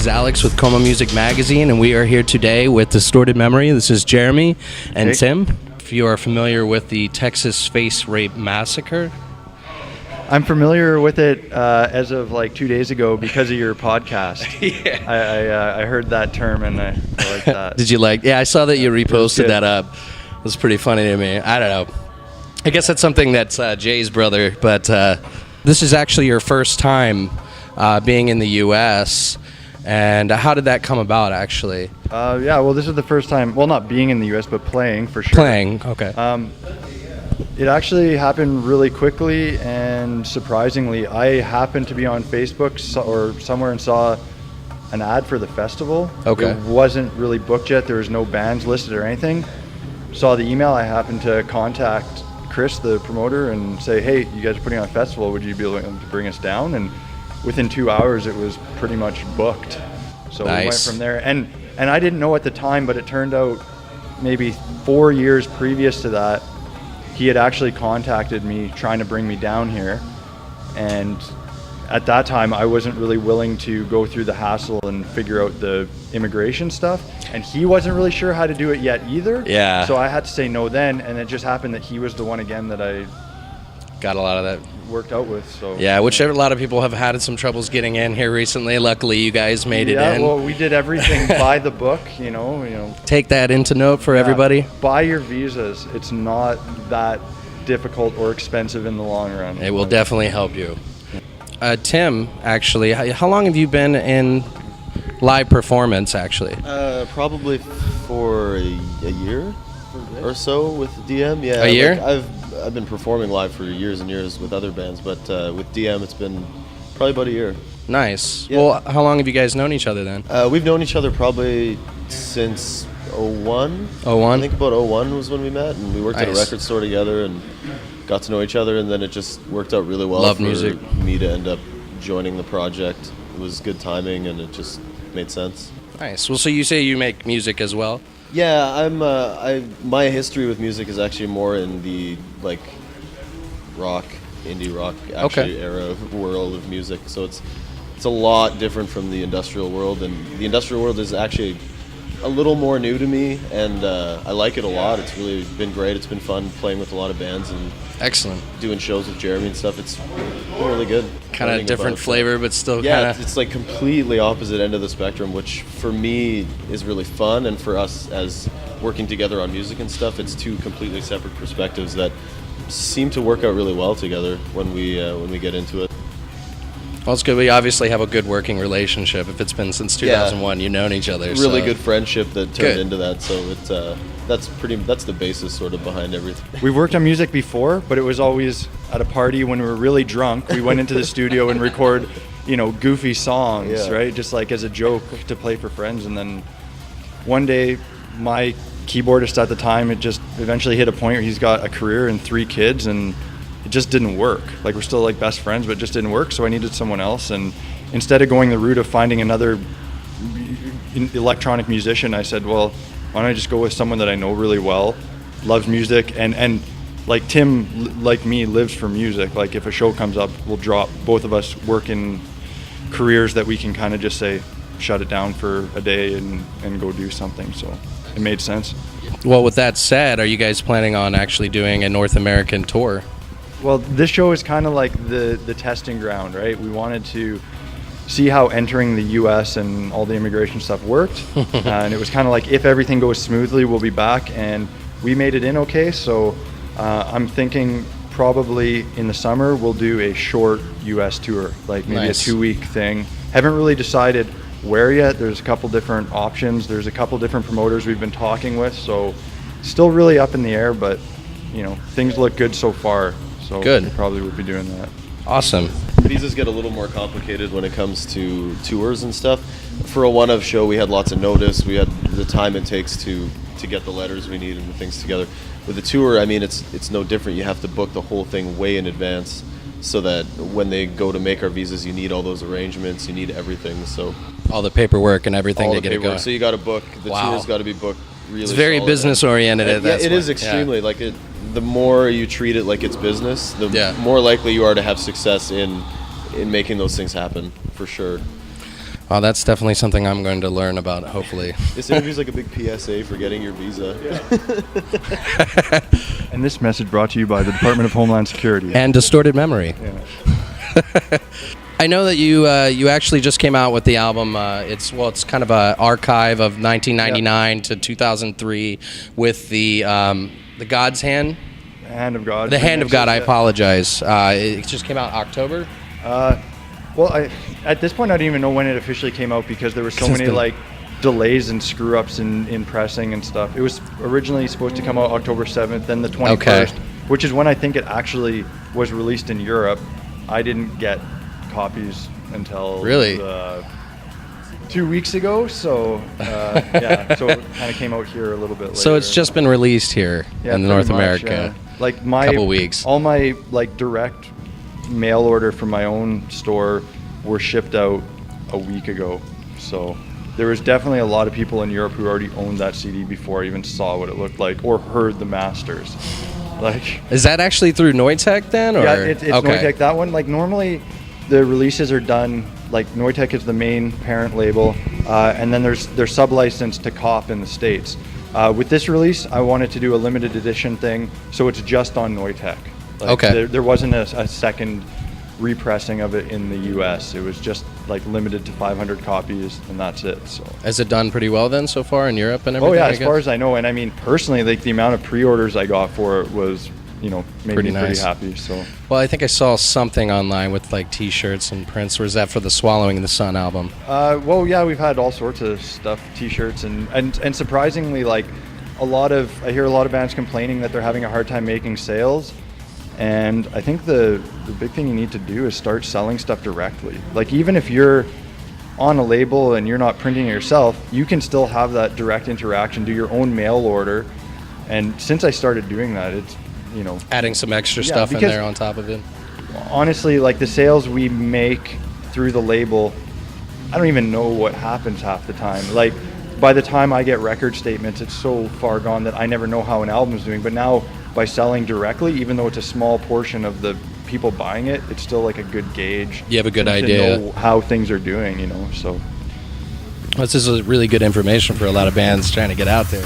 is Alex with COMA Music Magazine, and we are here today with Distorted Memory. This is Jeremy and Hey. Tim. If you are familiar with the Texas Face Rape Massacre. I'm familiar with it as of like 2 days ago because of your podcast. Yeah. I heard that term and I like that. Did you like? Yeah, I saw that you reposted good. that up. It was pretty funny to me. I don't know. I guess that's something that's Jay's brother, but this is actually your first time being in the U.S., and how did that come about, actually? Yeah, well, this is the first time, well, not being in the U.S., but playing for sure. Playing, okay. It actually happened really quickly, and surprisingly, I happened to be on Facebook or somewhere and saw an ad for the festival. Okay. It wasn't really booked yet. There was no bands listed or anything. Saw the email. I happened to contact Chris, the promoter, and say, hey, you guys are putting on a festival. Would you be willing to bring us down? And within 2 hours, it was pretty much booked. So Nice. we went from there. And I didn't know at the time, but it turned out maybe 4 years previous to that, he had actually contacted me trying to bring me down here. And at that time, I wasn't really willing to go through the hassle and figure out the immigration stuff. And he wasn't really sure how to do it yet either. Yeah. So I had to say no then. And it just happened that he was the one again that I Got a lot of that. worked out with. So Yeah, which a lot of people have had some troubles getting in here recently. Luckily, you guys made it in. Well, we did everything by the book, you know. Take that into note for everybody. Buy your visas. It's not that difficult or expensive in the long run. It will definitely help you. Tim, actually, how long have you been in live performance, actually? Probably for a year or so with DM. Yeah, A year? Like I've been performing live for years and years with other bands, but with DM it's been probably about a year. Nice. Yeah. Well, how long have you guys known each other then? We've known each other probably since 01. 01? I think about 01 was when we met, and we worked at a Nice. record store together and got to know each other, and then it just worked out really well Love for music. me to end up joining the project. It was good timing, and it just made sense. Nice. Well, so you say you make music as well? Yeah, my history with music is actually more in the like rock, indie rock actually era world of music. So it's a lot different from the industrial world, and the industrial world is actually a little more new to me, and I like it a lot. It's really been great. It's been fun playing with a lot of bands and Excellent. doing shows with Jeremy and stuff. It's been really good. Kind of Learning different about- flavor, but still Yeah, kind of... it's like completely opposite end of the spectrum, which for me is really fun, and for us as working together on music and stuff, it's two completely separate perspectives that seem to work out really well together when we get into it. Well, it's good. We obviously have a good working relationship. If it's been since 2001, you've known each other. Really so. good friendship that turned Good. into that. So it's that's the basis sort of behind everything. We've worked on music before, but it was always at a party when we were really drunk. We went into the studio and record, goofy songs, Yeah. right? Just like as a joke to play for friends. And then one day, my keyboardist at the time, it just eventually hit a point where he's got a career and 3 kids, and it just didn't work. Like, we're still like best friends, but it just didn't work. So I needed someone else. And instead of going the route of finding another electronic musician, I said, well, why don't I just go with someone that I know really well, loves music, and like Tim, like me, lives for music. Like, if a show comes up, we'll drop. Both of us work in careers that we can kind of just say, shut it down for a day and go do something. So it made sense. Well, with that said, are you guys planning on actually doing a North American tour? Well, this show is kind of like the testing ground, right? We wanted to see how entering the U.S. and all the immigration stuff worked. And it was kind of like, if everything goes smoothly, we'll be back. And we made it in okay. So I'm thinking probably in the summer, we'll do a short U.S. tour, like maybe Nice. a 2-week thing. Haven't really decided where yet. There's a couple different options. There's a couple different promoters we've been talking with. So still really up in the air, but things look good so far. So Good. we probably would be doing that. Awesome. Visas get a little more complicated when it comes to tours and stuff. For a one-of show, we had lots of notice. We had the time it takes to get the letters we need and the things together. With the tour, I mean, it's no different. You have to book the whole thing way in advance, so that when they go to make our visas, you need all those arrangements, you need everything. So All the paperwork and everything all to the get it paperwork. going. So you got to book. The Wow. tour's got to be booked really. It's very solid. business oriented. Yeah, that's it why. is extremely like it. The more you treat it like it's business, the Yeah. more likely you are to have success in making those things happen, for sure. Oh, that's definitely something I'm going to learn about, hopefully. This interview's like a big PSA for getting your visa. And this message brought to you by the Department of Homeland Security. And distorted memory. Yeah. I know that you actually just came out with the album. It's kind of an archive of 1999 to 2003 with the God's Hand. The Hand of God. The Hand of God. I apologize. It just came out October. Well, at this point, I don't even know when it officially came out because there were so many like delays and screw ups in pressing and stuff. It was originally supposed to come out October 7th, then the 21st, which is when I think it actually was released in Europe. I didn't get copies until 2 weeks ago, so yeah, so it kind of came out here a little bit later. So it's just been released here in North America. Yeah. Like my couple weeks. All my like direct mail order from my own store were shipped out a week ago. So there was definitely a lot of people in Europe who already owned that CD before I even saw what it looked like or heard the masters. Like, is that actually through Neutech then? Or? Yeah, it's Neutech. That one, like normally the releases are done, like Neutech is the main parent label, and then they're sub-licensed to COP in the States. With this release, I wanted to do a limited edition thing, so it's just on Neutech. Like, there wasn't a second repressing of it in the US. It was just like limited to 500 copies, and that's it. So has it done pretty well then so far in Europe and everything? Oh yeah, as far as I know, and I mean personally, like the amount of pre-orders I got for it was, made me pretty happy. So well, I think I saw something online with like T-shirts and prints. Or is that for the Swallowing the Sun album? Well, yeah, we've had all sorts of stuff, T-shirts, and surprisingly, like I hear a lot of bands complaining that they're having a hard time making sales. And I think the big thing you need to do is start selling stuff directly. Like even if you're on a label and you're not printing it yourself, you can still have that direct interaction, do your own mail order. And since I started doing that, it's, adding some extra stuff in there on top of it. Honestly, like the sales we make through the label, I don't even know what happens half the time. Like by the time I get record statements, it's so far gone that I never know how an album's doing. But now by selling directly, even though it's a small portion of the people buying it, it's still like a good gauge. You have a good idea. To know how things are doing, so. This is really good information for a lot of bands trying to get out there.